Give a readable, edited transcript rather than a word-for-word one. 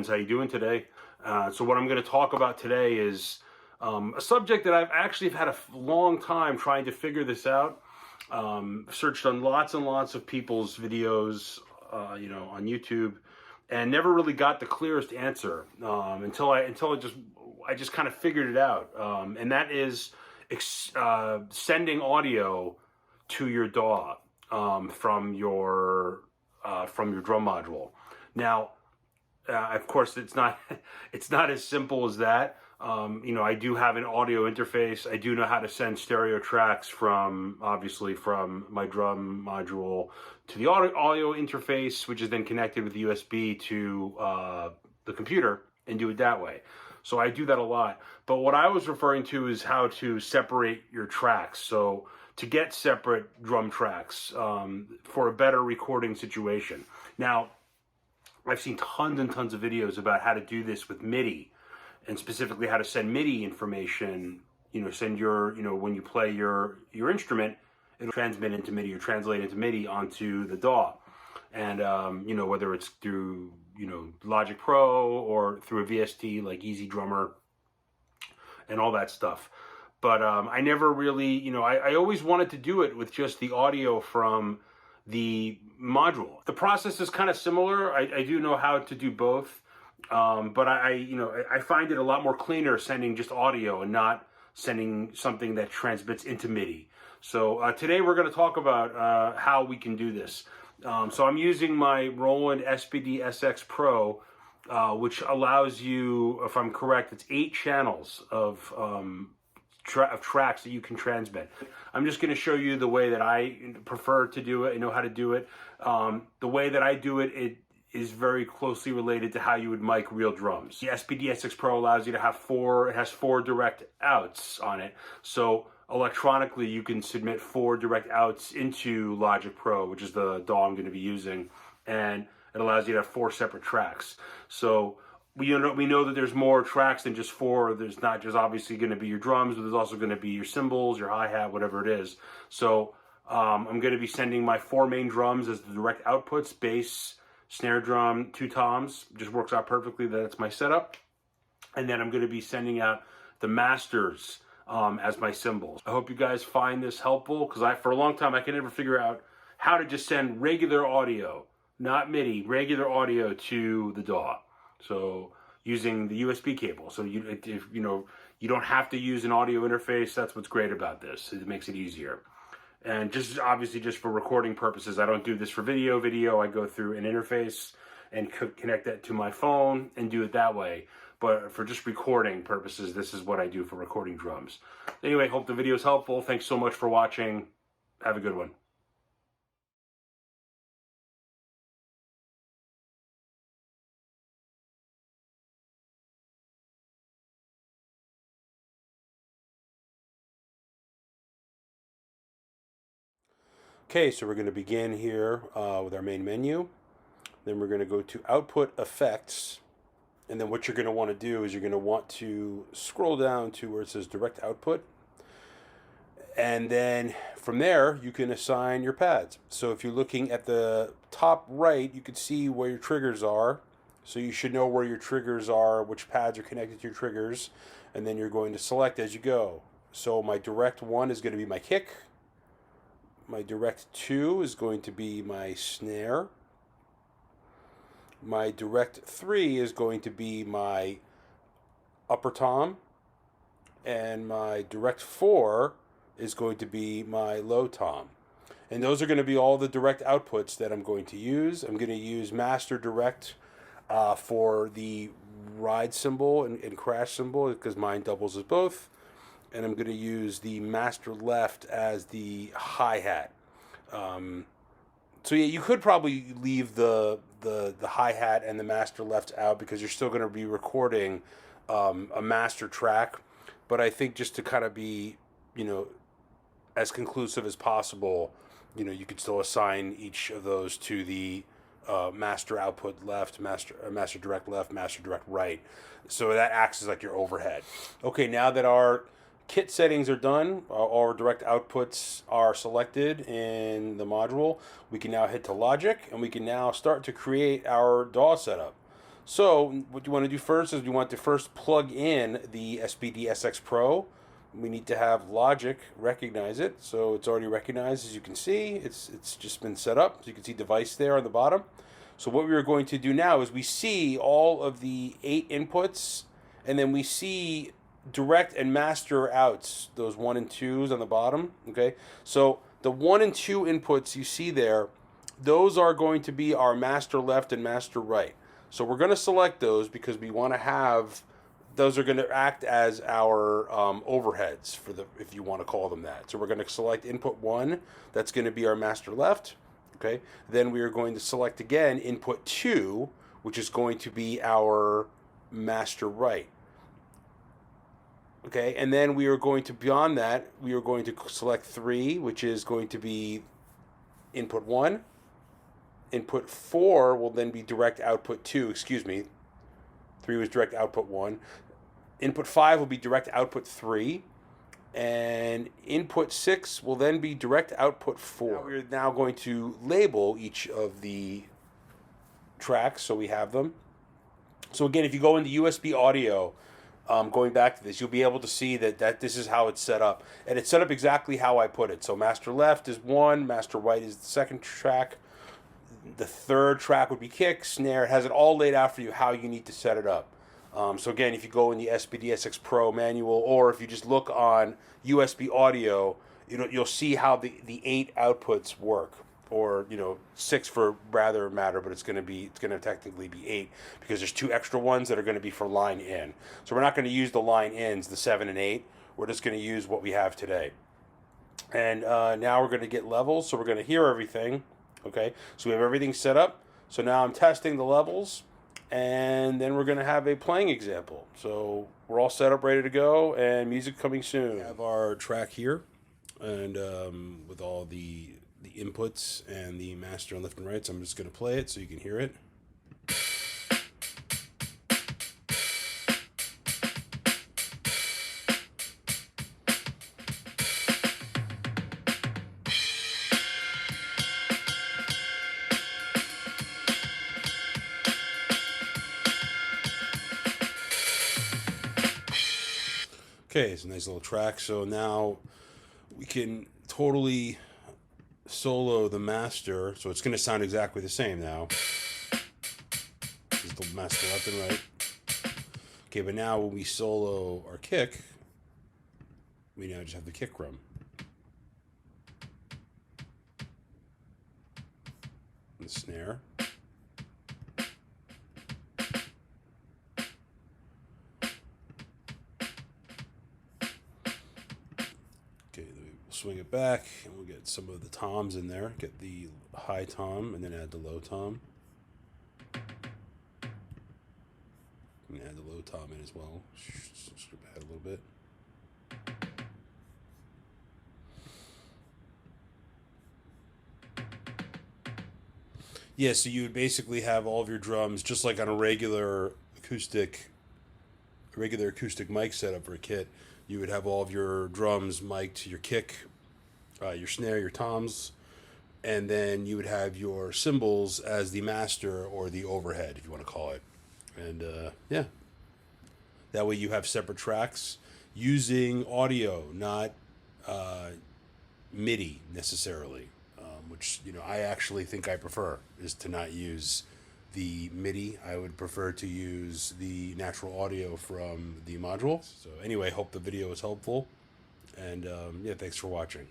How you doing today? So what I'm going to talk about today is a subject that I've actually had a long time trying to figure this out. Searched on lots and lots of people's videos, on YouTube, and never really got the clearest answer until I just kind of figured it out. And that is sending audio to your DAW from your drum module. Now, of course, it's not as simple as that. I do have an audio interface. I do know how to send stereo tracks obviously from my drum module to the audio interface, which is then connected with the USB to the computer, and do it that way. So I do that a lot. But what I was referring to is how to separate your tracks. So to get separate drum tracks for a better recording situation. Now, I've seen tons and tons of videos about how to do this with Midi, and specifically how to send Midi information. Send when you play your instrument, it'll transmit into Midi or translate into Midi onto the DAW. And whether it's through Logic Pro or through a VST like Easy Drummer and all that stuff. But I never really, I always wanted to do it with just the audio from the module. The process is kind of similar. I do know how to do both, but I find it a lot more cleaner sending just audio and not sending something that transmits into Midi. So today we're going to talk about how we can do this. So I'm using my Roland SPD SX Pro, which allows you, if I'm correct, it's 8 channels of tracks that you can transmit. I'm just going to show you the way that I prefer to do it. I know how to do it. The way that I do it, it is very closely related to how you would mic real drums. The SPD SX Pro allows you to have it has 4 direct outs on it. So electronically, you can submit 4 direct outs into Logic Pro, which is the DAW I'm going to be using, and it allows you to have 4 separate tracks. So we know that there's more tracks than just 4. There's not just obviously going to be your drums, but there's also going to be your cymbals, your hi-hat, whatever it is. So I'm going to be sending my 4 main drums as the direct outputs: bass, snare drum, 2 toms. Just works out perfectly. That's my setup. And then I'm going to be sending out the masters as my cymbals. I hope you guys find this helpful, because for a long time I could never figure out how to just send regular audio, not MIDI, regular audio to the DAW. So using the USB cable. So you don't have to use an audio interface. That's what's great about this. It makes it easier. And just obviously just for recording purposes, I don't do this for video. I go through an interface and connect that to my phone and do it that way. But for just recording purposes, this is what I do for recording drums. Anyway, hope the video is helpful. Thanks so much for watching. Have a good one. Okay, so we're going to begin here with our main menu. Then we're going to go to Output Effects. And then what you're going to want to do is you're going to want to scroll down to where it says Direct Output. And then from there, you can assign your pads. So if you're looking at the top right, you can see where your triggers are. So you should know where your triggers are, which pads are connected to your triggers. And then you're going to select as you go. So my direct 1 is going to be my kick. My direct 2 is going to be my snare. My direct 3 is going to be my upper tom. And my direct 4 is going to be my low tom. And those are going to be all the direct outputs that I'm going to use. I'm going to use master direct for the ride cymbal and crash cymbal, because mine doubles as both. And I'm going to use the master left as the hi-hat. So yeah, you could probably leave the hi-hat and the master left out, because you're still going to be recording a master track. But I think just to kind of be, as conclusive as possible, you could still assign each of those to the master output left, master direct left, master direct right. So that acts as like your overhead. Okay, now that our kit settings are done, all our direct outputs are selected in the module, we can now head to Logic, and we can now start to create our DAW setup. So what you want to do first is we want to first plug in the SPD SX Pro. We need to have Logic recognize it. So it's already recognized, as you can see. It's just been set up. So you can see device there on the bottom. So what we are going to do now is we see all of the 8 inputs, and then we see direct and master outs, those 1 and 2s on the bottom. Okay, so the 1 and 2 inputs you see there, those are going to be our master left and master right. So we're going to select those because we want to have, those are going to act as our overheads, for the, if you want to call them that. So we're going to select input 1, that's going to be our master left. Okay, then we are going to select again input 2, which is going to be our master right. Okay, and then we are going to, beyond that, we are going to select 3, which is going to be input 1. Input 4 will then be direct output 2, excuse me. 3 was direct output 1. Input 5 will be direct output 3. And input 6 will then be direct output 4. Now we're now going to label each of the tracks so we have them. So again, if you go into USB audio, going back to this, you'll be able to see that this is how it's set up. And it's set up exactly how I put it. So master left is 1, master right is the second track. The third track would be kick, snare. It has it all laid out for you how you need to set it up. So again, if you go in the SPD SX Pro manual, or if you just look on USB audio, you'll see how the 8 outputs work, or 6 for rather matter, but it's going to technically be 8 because there's 2 extra ones that are going to be for line in. So we're not going to use the line ins, the 7 and 8. We're just going to use what we have today. And now we're going to get levels, so we're going to hear everything. Okay, so we have everything set up. So now I'm testing the levels, and then we're going to have a playing example. So we're all set up, ready to go, and music coming soon. We have our track here, and with all the inputs and the master on left and right. So I'm just going to play it so you can hear it. Okay, it's a nice little track. So now we can totally solo the master. So it's going to sound exactly the same now. This is the master left and right. Okay, but now when we solo our kick, we now just have the kick drum. The snare. Swing it back, and we'll get some of the toms in there. Get the high tom, and then add the low tom. And add the low tom in as well. Strip ahead a little bit. Yeah, so you would basically have all of your drums just like on a regular acoustic mic setup for a kit. You would have all of your drums mic'd, your kick, your snare, your toms, and then you would have your cymbals as the master or the overhead, if you want to call it. And yeah, that way you have separate tracks using audio, not MIDI necessarily, which I actually think I prefer, is to not use the MIDI. I would prefer to use the natural audio from the module. So anyway, hope the video was helpful, and yeah, thanks for watching.